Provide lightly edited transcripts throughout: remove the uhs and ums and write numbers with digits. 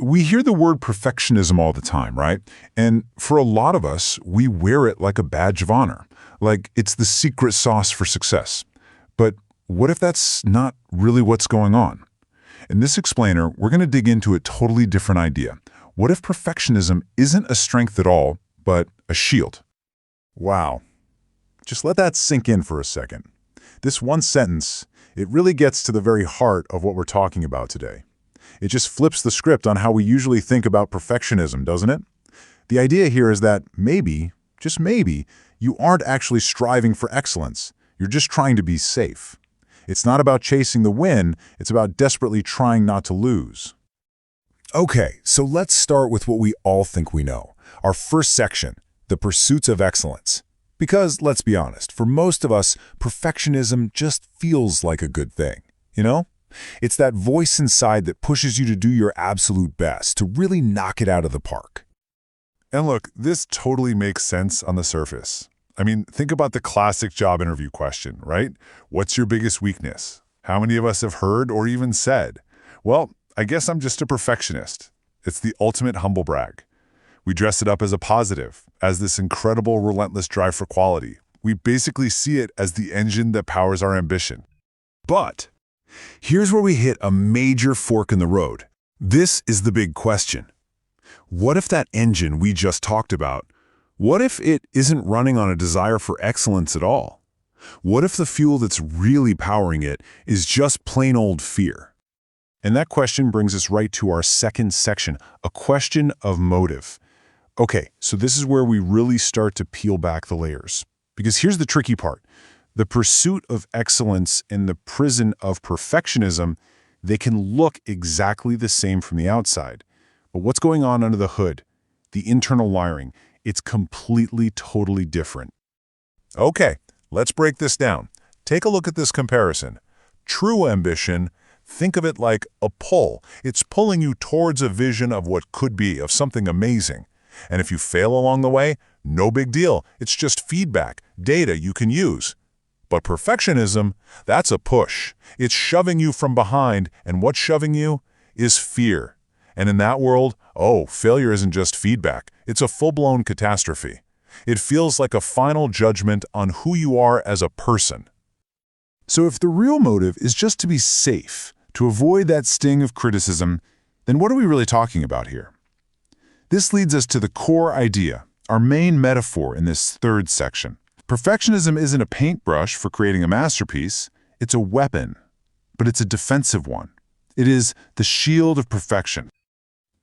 We hear the word perfectionism all the time, right? And for a lot of us, we wear it like a badge of honor, like it's the secret sauce for success. But what if that's not really what's going on? In this explainer, we're going to dig into a totally different idea. What if perfectionism isn't a strength at all, but a shield? Wow. Just let that sink in for a second. This one sentence, it really gets to the very heart of what we're talking about today. It just flips the script on how we usually think about perfectionism, doesn't it? The idea here is that maybe, just maybe, you aren't actually striving for excellence. You're just trying to be safe. It's not about chasing the win, it's about desperately trying not to lose. Okay, so let's start with what we all think we know. Our first section, the pursuits of excellence. Because, let's be honest, for most of us, perfectionism just feels like a good thing, you know? It's that voice inside that pushes you to do your absolute best, to really knock it out of the park. And look, this totally makes sense on the surface. I mean, think about the classic job interview question, right? What's your biggest weakness? How many of us have heard or even said, well, I guess I'm just a perfectionist. It's the ultimate humble brag. We dress it up as a positive, as this incredible, relentless drive for quality. We basically see it as the engine that powers our ambition. But here's where we hit a major fork in the road. This is the big question. What if that engine we just talked about, what if it isn't running on a desire for excellence at all? What if the fuel that's really powering it is just plain old fear? And that question brings us right to our second section, a question of motive. Okay, so this is where we really start to peel back the layers. Because here's the tricky part. The pursuit of excellence and the prison of perfectionism, they can look exactly the same from the outside. But what's going on under the hood, the internal wiring, it's completely, totally different. Okay, let's break this down. Take a look at this comparison. True ambition, think of it like a pull. It's pulling you towards a vision of what could be, of something amazing. And if you fail along the way, no big deal. It's just feedback, data you can use. But perfectionism, that's a push. It's shoving you from behind, and what's shoving you is fear. And in that world, failure isn't just feedback. It's a full-blown catastrophe. It feels like a final judgment on who you are as a person. So if the real motive is just to be safe, to avoid that sting of criticism, then what are we really talking about here? This leads us to the core idea, our main metaphor in this third section. Perfectionism isn't a paintbrush for creating a masterpiece. It's a weapon, but it's a defensive one. It is the shield of perfection.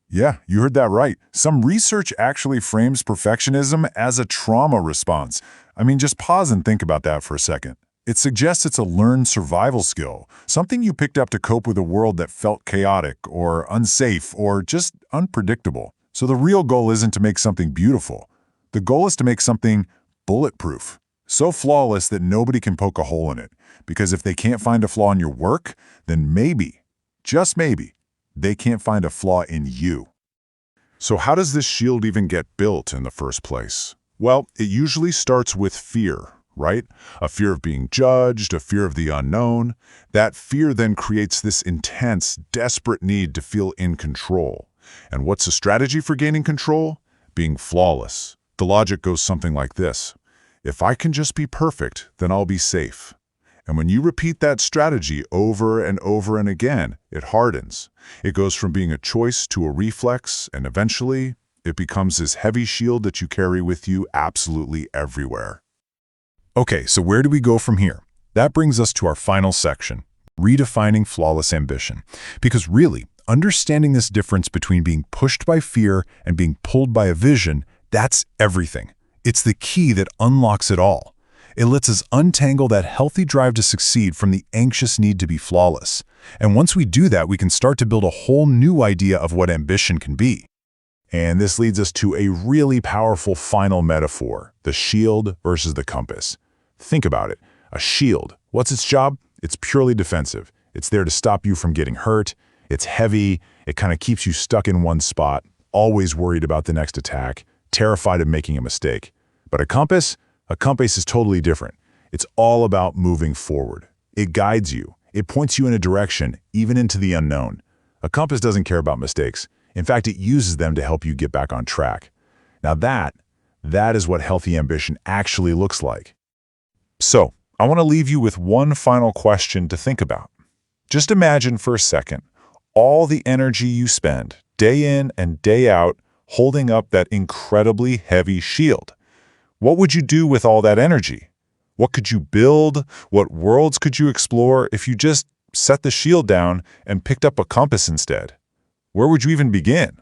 Yeah, you heard that right. Some research actually frames perfectionism as a trauma response. I mean, just pause and think about that for a second. It suggests it's a learned survival skill, something you picked up to cope with a world that felt chaotic or unsafe or just unpredictable. So the real goal isn't to make something beautiful. The goal is to make something bulletproof, so flawless that nobody can poke a hole in it. Because if they can't find a flaw in your work, then maybe, just maybe, they can't find a flaw in you. So how does this shield even get built in the first place? Well, it usually starts with fear, right? A fear of being judged, a fear of the unknown. That fear then creates this intense, desperate need to feel in control. And what's the strategy for gaining control? Being flawless. The logic goes something like this. If I can just be perfect, then I'll be safe. And when you repeat that strategy over and over and again, it hardens. It goes from being a choice to a reflex, and eventually, it becomes this heavy shield that you carry with you absolutely everywhere. Okay, so where do we go from here? That brings us to our final section, redefining flawless ambition. Because really, understanding this difference between being pushed by fear and being pulled by a vision, that's everything. It's the key that unlocks it all. It lets us untangle that healthy drive to succeed from the anxious need to be flawless. And once we do that, we can start to build a whole new idea of what ambition can be. And this leads us to a really powerful final metaphor, the shield versus the compass. Think about it. A shield, what's its job? It's purely defensive. It's there to stop you from getting hurt. It's heavy. It kind of keeps you stuck in one spot, always worried about the next attack, terrified of making a mistake. But a compass is totally different. It's all about moving forward. It guides you. It points you in a direction, even into the unknown. A compass doesn't care about mistakes. In fact, it uses them to help you get back on track. Now that is what healthy ambition actually looks like. So, I want to leave you with one final question to think about. Just imagine for a second all the energy you spend, day in and day out, holding up that incredibly heavy shield. What would you do with all that energy? What could you build? What worlds could you explore if you just set the shield down and picked up a compass instead? Where would you even begin?